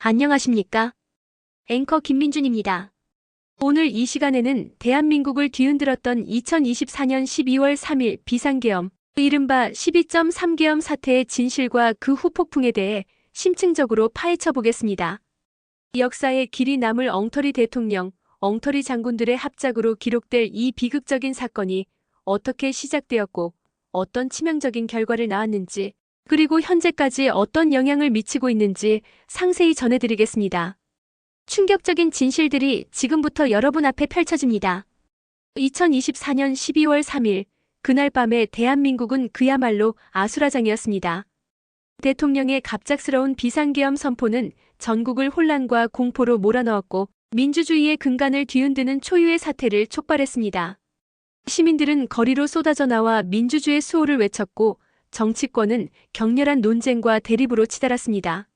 안녕하십니까? 앵커 김민준입니다. 오늘 이 시간에는 대한민국을 뒤흔들었던 2024년 12월 3일 비상계엄, 이른바 12.3계엄 사태의 진실과 그 후폭풍에 대해 심층적으로 파헤쳐 보겠습니다. 역사에 길이 남을 엉터리 대통령, 엉터리 장군들의 합작으로 기록될 이 비극적인 사건이 어떻게 시작되었고 어떤 치명적인 결과를 낳았는지, 그리고 현재까지 어떤 영향을 미치고 있는지 상세히 전해드리겠습니다. 충격적인 진실들이 지금부터 여러분 앞에 펼쳐집니다. 2024년 12월 3일, 그날 밤에 대한민국은 그야말로 아수라장이었습니다. 대통령의 갑작스러운 비상계엄 선포는 전국을 혼란과 공포로 몰아넣었고 민주주의의 근간을 뒤흔드는 초유의 사태를 촉발했습니다. 시민들은 거리로 쏟아져 나와 민주주의 수호를 외쳤고 정치권은 격렬한 논쟁과 대립으로 치달았습니다.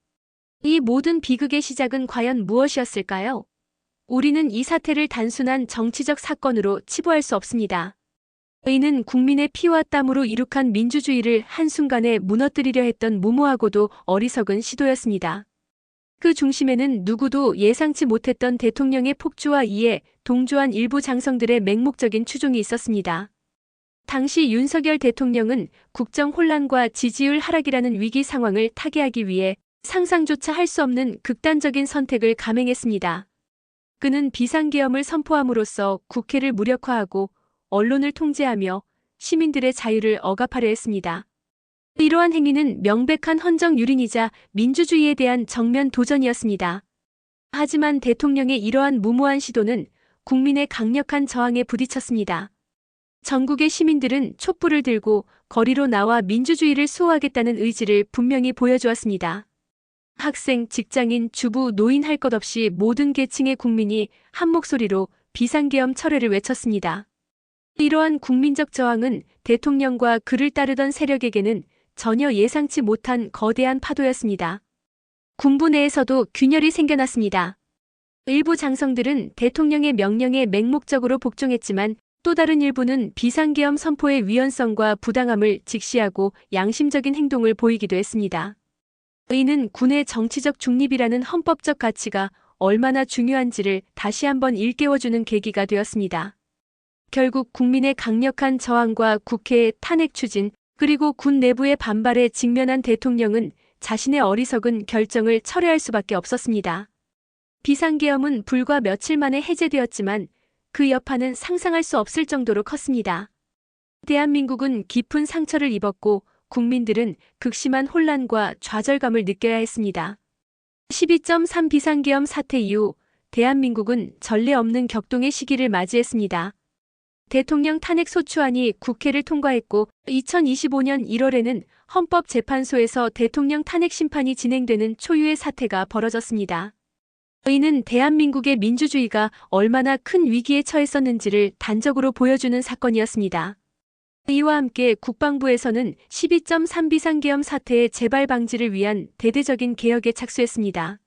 이 모든 비극의 시작은 과연 무엇이었을까요? 우리는 이 사태를 단순한 정치적 사건으로 치부할 수 없습니다. 이는 국민의 피와 땀으로 이룩한 민주주의를 한순간에 무너뜨리려 했던 무모하고도 어리석은 시도였습니다. 그 중심에는 누구도 예상치 못했던 대통령의 폭주와 이에 동조한 일부 장성들의 맹목적인 추종이 있었습니다. 당시 윤석열 대통령은 국정 혼란과 지지율 하락이라는 위기 상황을 타개하기 위해 상상조차 할 수 없는 극단적인 선택을 감행했습니다. 그는 비상계엄을 선포함으로써 국회를 무력화하고 언론을 통제하며 시민들의 자유를 억압하려 했습니다. 이러한 행위는 명백한 헌정유린이자 민주주의에 대한 정면 도전이었습니다. 하지만 대통령의 이러한 무모한 시도는 국민의 강력한 저항에 부딪혔습니다. 전국의 시민들은 촛불을 들고 거리로 나와 민주주의를 수호하겠다는 의지를 분명히 보여주었습니다. 학생, 직장인, 주부, 노인 할 것 없이 모든 계층의 국민이 한 목소리로 비상계엄 철회를 외쳤습니다. 이러한 국민적 저항은 대통령과 그를 따르던 세력에게는 전혀 예상치 못한 거대한 파도였습니다. 군부 내에서도 균열이 생겨났습니다. 일부 장성들은 대통령의 명령에 맹목적으로 복종했지만 또 다른 일부는 비상계엄 선포의 위헌성과 부당함을 직시하고 양심적인 행동을 보이기도 했습니다. 이는 군의 정치적 중립이라는 헌법적 가치가 얼마나 중요한지를 다시 한번 일깨워주는 계기가 되었습니다. 결국 국민의 강력한 저항과 국회의 탄핵 추진, 그리고 군 내부의 반발에 직면한 대통령은 자신의 어리석은 결정을 철회할 수밖에 없었습니다. 비상계엄은 불과 며칠 만에 해제되었지만 그 여파는 상상할 수 없을 정도로 컸습니다. 대한민국은 깊은 상처를 입었고 국민들은 극심한 혼란과 좌절감을 느껴야 했습니다. 12.3 비상계엄 사태 이후 대한민국은 전례 없는 격동의 시기를 맞이했습니다. 대통령 탄핵 소추안이 국회를 통과했고 2025년 1월에는 헌법재판소에서 대통령 탄핵 심판이 진행되는 초유의 사태가 벌어졌습니다. 이는 대한민국의 민주주의가 얼마나 큰 위기에 처했었는지를 단적으로 보여주는 사건이었습니다. 이와 함께 국방부에서는 12.3 비상계엄 사태의 재발 방지를 위한 대대적인 개혁에 착수했습니다.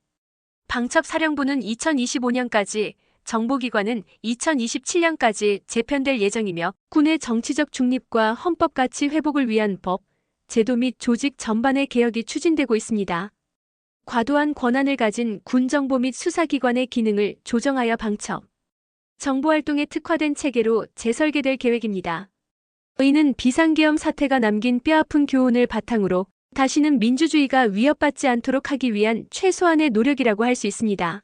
방첩사령부는 2025년까지, 정보기관은 2027년까지 재편될 예정이며 군의 정치적 중립과 헌법 가치 회복을 위한 법, 제도 및 조직 전반의 개혁이 추진되고 있습니다. 과도한 권한을 가진 군정보 및 수사기관의 기능을 조정하여 방첩, 정보활동에 특화된 체계로 재설계될 계획입니다. 이는 비상계엄 사태가 남긴 뼈아픈 교훈을 바탕으로 다시는 민주주의가 위협받지 않도록 하기 위한 최소한의 노력이라고 할 수 있습니다.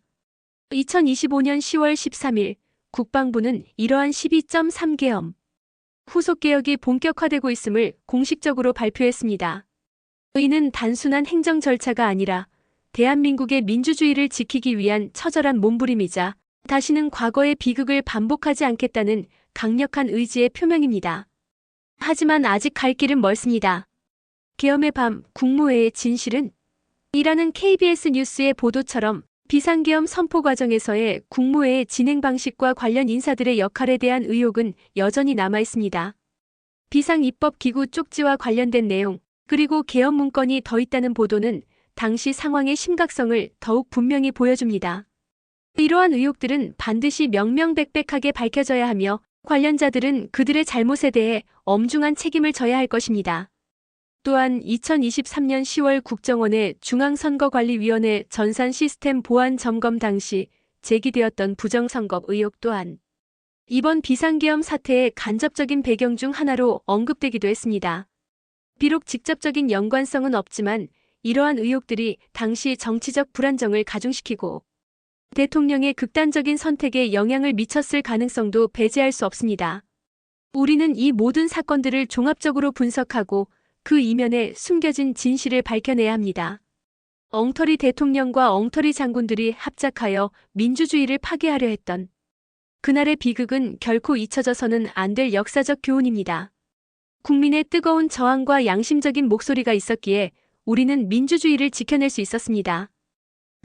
2025년 10월 13일 국방부는 이러한 12.3계엄 후속개혁이 본격화되고 있음을 공식적으로 발표했습니다. 이는 단순한 행정 절차가 아니라 대한민국의 민주주의를 지키기 위한 처절한 몸부림이자 다시는 과거의 비극을 반복하지 않겠다는 강력한 의지의 표명입니다. 하지만 아직 갈 길은 멀습니다. 계엄의 밤, 국무회의 진실은? 이라는 KBS 뉴스의 보도처럼 비상계엄 선포 과정에서의 국무회의 진행 방식과 관련 인사들의 역할에 대한 의혹은 여전히 남아있습니다. 비상입법기구 쪽지와 관련된 내용, 그리고 계엄 문건이 더 있다는 보도는 당시 상황의 심각성을 더욱 분명히 보여줍니다. 이러한 의혹들은 반드시 명명백백하게 밝혀져야 하며 관련자들은 그들의 잘못에 대해 엄중한 책임을 져야 할 것입니다. 또한 2023년 10월 국정원의 중앙선거관리위원회 전산 시스템 보안 점검 당시 제기되었던 부정선거 의혹 또한 이번 비상계엄 사태의 간접적인 배경 중 하나로 언급되기도 했습니다. 비록 직접적인 연관성은 없지만 이러한 의혹들이 당시 정치적 불안정을 가중시키고 대통령의 극단적인 선택에 영향을 미쳤을 가능성도 배제할 수 없습니다. 우리는 이 모든 사건들을 종합적으로 분석하고 그 이면에 숨겨진 진실을 밝혀내야 합니다. 엉터리 대통령과 엉터리 장군들이 합작하여 민주주의를 파괴하려 했던 그날의 비극은 결코 잊혀져서는 안 될 역사적 교훈입니다. 국민의 뜨거운 저항과 양심적인 목소리가 있었기에 우리는 민주주의를 지켜낼 수 있었습니다.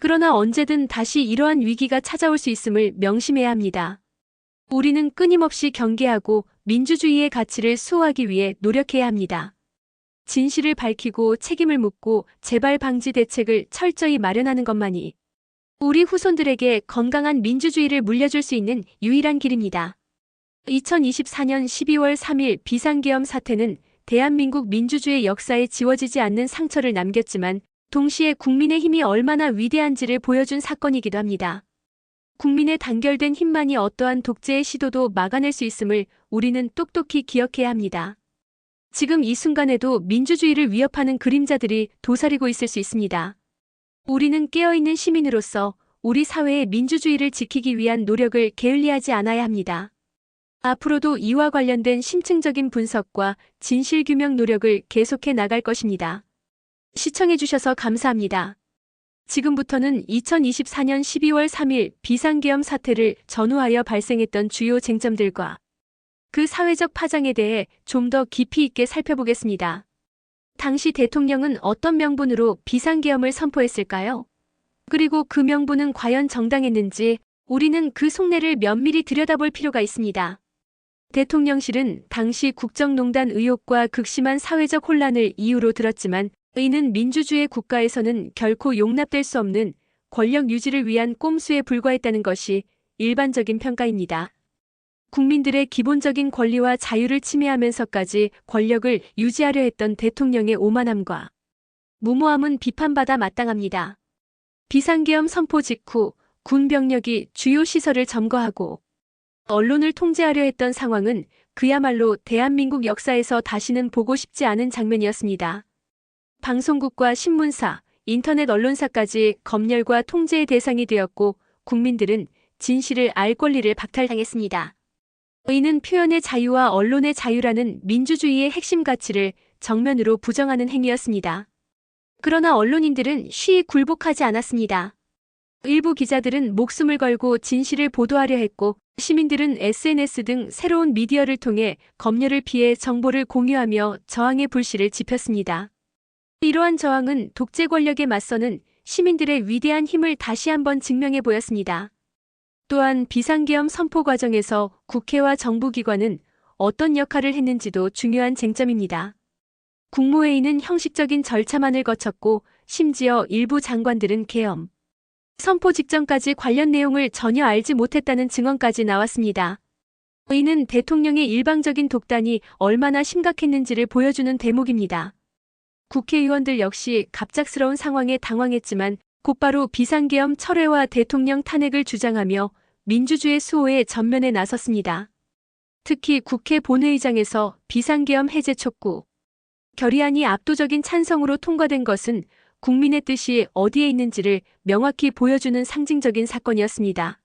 그러나 언제든 다시 이러한 위기가 찾아올 수 있음을 명심해야 합니다. 우리는 끊임없이 경계하고 민주주의의 가치를 수호하기 위해 노력해야 합니다. 진실을 밝히고 책임을 묻고 재발 방지 대책을 철저히 마련하는 것만이 우리 후손들에게 건강한 민주주의를 물려줄 수 있는 유일한 길입니다. 2024년 12월 3일 비상계엄 사태는 대한민국 민주주의 역사에 지워지지 않는 상처를 남겼지만 동시에 국민의 힘이 얼마나 위대한지를 보여준 사건이기도 합니다. 국민의 단결된 힘만이 어떠한 독재의 시도도 막아낼 수 있음을 우리는 똑똑히 기억해야 합니다. 지금 이 순간에도 민주주의를 위협하는 그림자들이 도사리고 있을 수 있습니다. 우리는 깨어있는 시민으로서 우리 사회의 민주주의를 지키기 위한 노력을 게을리하지 않아야 합니다. 앞으로도 이와 관련된 심층적인 분석과 진실규명 노력을 계속해 나갈 것입니다. 시청해주셔서 감사합니다. 지금부터는 2024년 12월 3일 비상계엄 사태를 전후하여 발생했던 주요 쟁점들과 그 사회적 파장에 대해 좀 더 깊이 있게 살펴보겠습니다. 당시 대통령은 어떤 명분으로 비상계엄을 선포했을까요? 그리고 그 명분은 과연 정당했는지 우리는 그 속내를 면밀히 들여다볼 필요가 있습니다. 대통령실은 당시 국정농단 의혹과 극심한 사회적 혼란을 이유로 들었지만 이는 민주주의 국가에서는 결코 용납될 수 없는 권력 유지를 위한 꼼수에 불과했다는 것이 일반적인 평가입니다. 국민들의 기본적인 권리와 자유를 침해하면서까지 권력을 유지하려 했던 대통령의 오만함과 무모함은 비판받아 마땅합니다. 비상계엄 선포 직후 군 병력이 주요 시설을 점거하고 언론을 통제하려 했던 상황은 그야말로 대한민국 역사에서 다시는 보고 싶지 않은 장면이었습니다. 방송국과 신문사, 인터넷 언론사까지 검열과 통제의 대상이 되었고 국민들은 진실을 알 권리를 박탈당했습니다. 이는 표현의 자유와 언론의 자유라는 민주주의의 핵심 가치를 정면으로 부정하는 행위였습니다. 그러나 언론인들은 쉬이 굴복하지 않았습니다. 일부 기자들은 목숨을 걸고 진실을 보도하려 했고 시민들은 SNS 등 새로운 미디어를 통해 검열을 피해 정보를 공유하며 저항의 불씨를 지폈습니다. 이러한 저항은 독재 권력에 맞서는 시민들의 위대한 힘을 다시 한번 증명해 보였습니다. 또한 비상계엄 선포 과정에서 국회와 정부기관은 어떤 역할을 했는지도 중요한 쟁점입니다. 국무회의는 형식적인 절차만을 거쳤고 심지어 일부 장관들은 계엄 선포 직전까지 관련 내용을 전혀 알지 못했다는 증언까지 나왔습니다. 이는 대통령의 일방적인 독단이 얼마나 심각했는지를 보여주는 대목입니다. 국회의원들 역시 갑작스러운 상황에 당황했지만 곧바로 비상계엄 철회와 대통령 탄핵을 주장하며 민주주의 수호에 전면에 나섰습니다. 특히 국회 본회의장에서 비상계엄 해제 촉구 결의안이 압도적인 찬성으로 통과된 것은 국민의 뜻이 어디에 있는지를 명확히 보여주는 상징적인 사건이었습니다.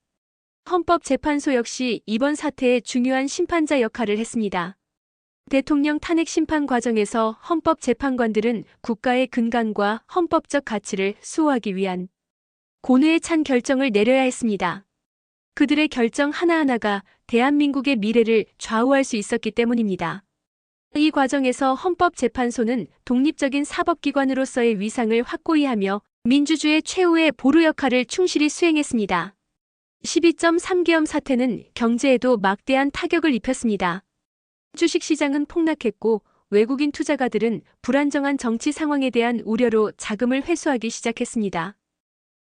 헌법재판소 역시 이번 사태에 중요한 심판자 역할을 했습니다. 대통령 탄핵 심판 과정에서 헌법재판관들은 국가의 근간과 헌법적 가치를 수호하기 위한 고뇌에 찬 결정을 내려야 했습니다. 그들의 결정 하나하나가 대한민국의 미래를 좌우할 수 있었기 때문입니다. 이 과정에서 헌법재판소는 독립적인 사법기관으로서의 위상을 확고히 하며 민주주의 최후의 보루 역할을 충실히 수행했습니다. 12.3계엄 사태는 경제에도 막대한 타격을 입혔습니다. 주식시장은 폭락했고 외국인 투자가들은 불안정한 정치 상황에 대한 우려로 자금을 회수하기 시작했습니다.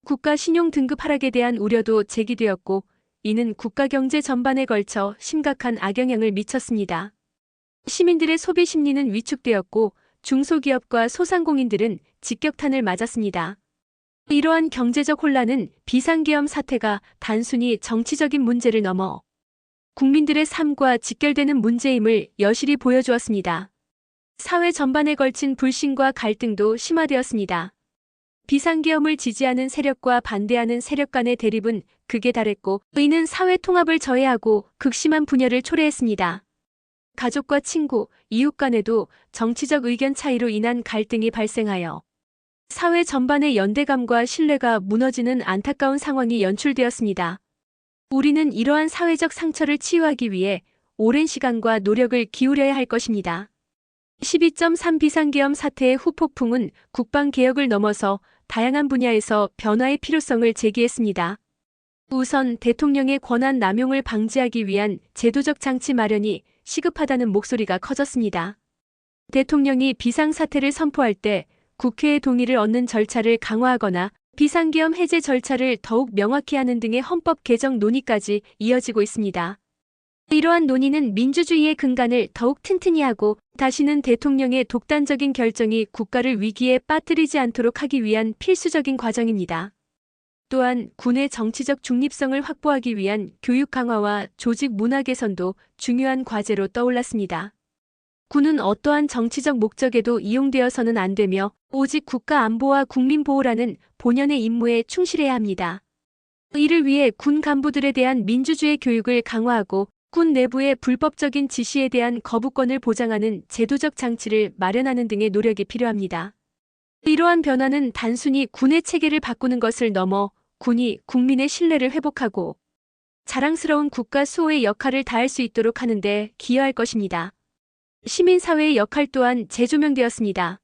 국가 신용 등급 하락에 대한 우려도 제기되었고 이는 국가 경제 전반에 걸쳐 심각한 악영향을 미쳤습니다. 시민들의 소비 심리는 위축되었고 중소기업과 소상공인들은 직격탄을 맞았습니다. 이러한 경제적 혼란은 비상계엄 사태가 단순히 정치적인 문제를 넘어 국민들의 삶과 직결되는 문제임을 여실히 보여주었습니다. 사회 전반에 걸친 불신과 갈등도 심화되었습니다. 비상계엄을 지지하는 세력과 반대하는 세력 간의 대립은 극에 달했고, 이는 사회 통합을 저해하고 극심한 분열을 초래했습니다. 가족과 친구, 이웃 간에도 정치적 의견 차이로 인한 갈등이 발생하여 사회 전반의 연대감과 신뢰가 무너지는 안타까운 상황이 연출되었습니다. 우리는 이러한 사회적 상처를 치유하기 위해 오랜 시간과 노력을 기울여야 할 것입니다. 12.3 비상계엄 사태의 후폭풍은 국방개혁을 넘어서 다양한 분야에서 변화의 필요성을 제기했습니다. 우선 대통령의 권한 남용을 방지하기 위한 제도적 장치 마련이 시급하다는 목소리가 커졌습니다. 대통령이 비상사태를 선포할 때 국회의 동의를 얻는 절차를 강화하거나 비상계엄 해제 절차를 더욱 명확히 하는 등의 헌법 개정 논의까지 이어지고 있습니다. 이러한 논의는 민주주의의 근간을 더욱 튼튼히 하고 다시는 대통령의 독단적인 결정이 국가를 위기에 빠뜨리지 않도록 하기 위한 필수적인 과정입니다. 또한 군의 정치적 중립성을 확보하기 위한 교육 강화와 조직 문화 개선도 중요한 과제로 떠올랐습니다. 군은 어떠한 정치적 목적에도 이용되어서는 안 되며 오직 국가 안보와 국민 보호라는 본연의 임무에 충실해야 합니다. 이를 위해 군 간부들에 대한 민주주의 교육을 강화하고 군 내부의 불법적인 지시에 대한 거부권을 보장하는 제도적 장치를 마련하는 등의 노력이 필요합니다. 이러한 변화는 단순히 군의 체계를 바꾸는 것을 넘어 군이 국민의 신뢰를 회복하고 자랑스러운 국가 수호의 역할을 다할 수 있도록 하는 데 기여할 것입니다. 시민사회의 역할 또한 재조명되었습니다.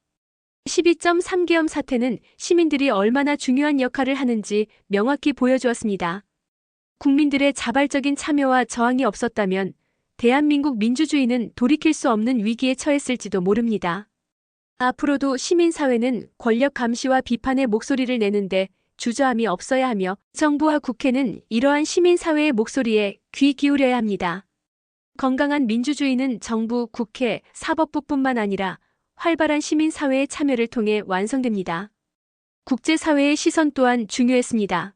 12.3계엄 사태는 시민들이 얼마나 중요한 역할을 하는지 명확히 보여주었습니다. 국민들의 자발적인 참여와 저항이 없었다면 대한민국 민주주의는 돌이킬 수 없는 위기에 처했을지도 모릅니다. 앞으로도 시민사회는 권력 감시와 비판의 목소리를 내는데 주저함이 없어야 하며 정부와 국회는 이러한 시민사회의 목소리에 귀 기울여야 합니다. 건강한 민주주의는 정부, 국회, 사법부뿐만 아니라 활발한 시민사회의 참여를 통해 완성됩니다. 국제사회의 시선 또한 중요했습니다.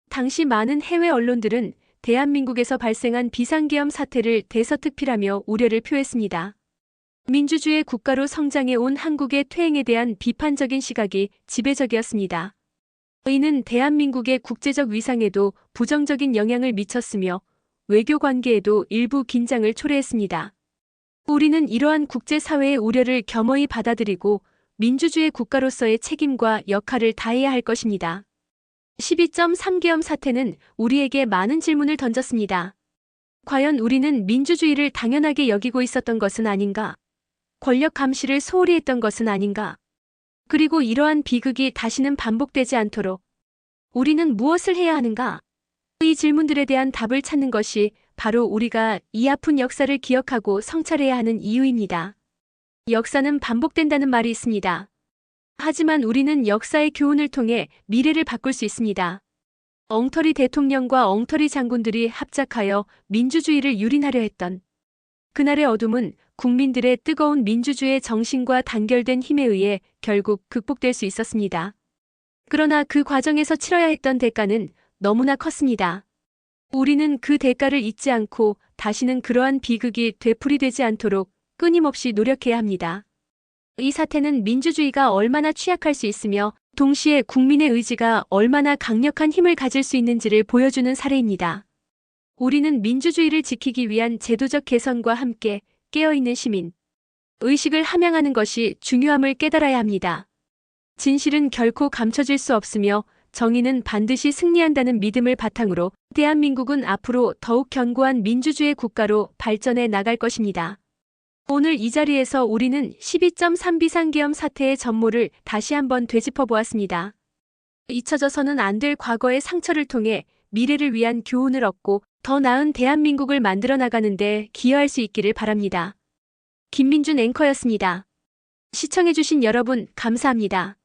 당시 많은 해외 언론들은 대한민국에서 발생한 비상계엄 사태를 대서특필하며 우려를 표했습니다. 민주주의 국가로 성장해 온 한국의 퇴행에 대한 비판적인 시각이 지배적이었습니다. 이는 대한민국의 국제적 위상에도 부정적인 영향을 미쳤으며 외교 관계에도 일부 긴장을 초래했습니다. 우리는 이러한 국제사회의 우려를 겸허히 받아들이고 민주주의 국가로서의 책임과 역할을 다해야 할 것입니다. 12.3계엄 사태는 우리에게 많은 질문을 던졌습니다. 과연 우리는 민주주의를 당연하게 여기고 있었던 것은 아닌가? 권력 감시를 소홀히 했던 것은 아닌가? 그리고 이러한 비극이 다시는 반복되지 않도록 우리는 무엇을 해야 하는가? 이 질문들에 대한 답을 찾는 것이 바로 우리가 이 아픈 역사를 기억하고 성찰해야 하는 이유입니다. 역사는 반복된다는 말이 있습니다. 하지만 우리는 역사의 교훈을 통해 미래를 바꿀 수 있습니다. 엉터리 대통령과 엉터리 장군들이 합작하여 민주주의를 유린하려 했던 그날의 어둠은 국민들의 뜨거운 민주주의의 정신과 단결된 힘에 의해 결국 극복될 수 있었습니다. 그러나 그 과정에서 치러야 했던 대가는 너무나 컸습니다. 우리는 그 대가를 잊지 않고 다시는 그러한 비극이 되풀이되지 않도록 끊임없이 노력해야 합니다. 이 사태는 민주주의가 얼마나 취약할 수 있으며 동시에 국민의 의지가 얼마나 강력한 힘을 가질 수 있는지를 보여주는 사례입니다. 우리는 민주주의를 지키기 위한 제도적 개선과 함께 깨어있는 시민 의식을 함양하는 것이 중요함을 깨달아야 합니다. 진실은 결코 감춰질 수 없으며 정의는 반드시 승리한다는 믿음을 바탕으로 대한민국은 앞으로 더욱 견고한 민주주의 국가로 발전해 나갈 것입니다. 오늘 이 자리에서 우리는 12.3 비상계엄 사태의 전모를 다시 한번 되짚어 보았습니다. 잊혀져서는 안 될 과거의 상처를 통해 미래를 위한 교훈을 얻고 더 나은 대한민국을 만들어 나가는 데 기여할 수 있기를 바랍니다. 김민준 앵커였습니다. 시청해주신 여러분 감사합니다.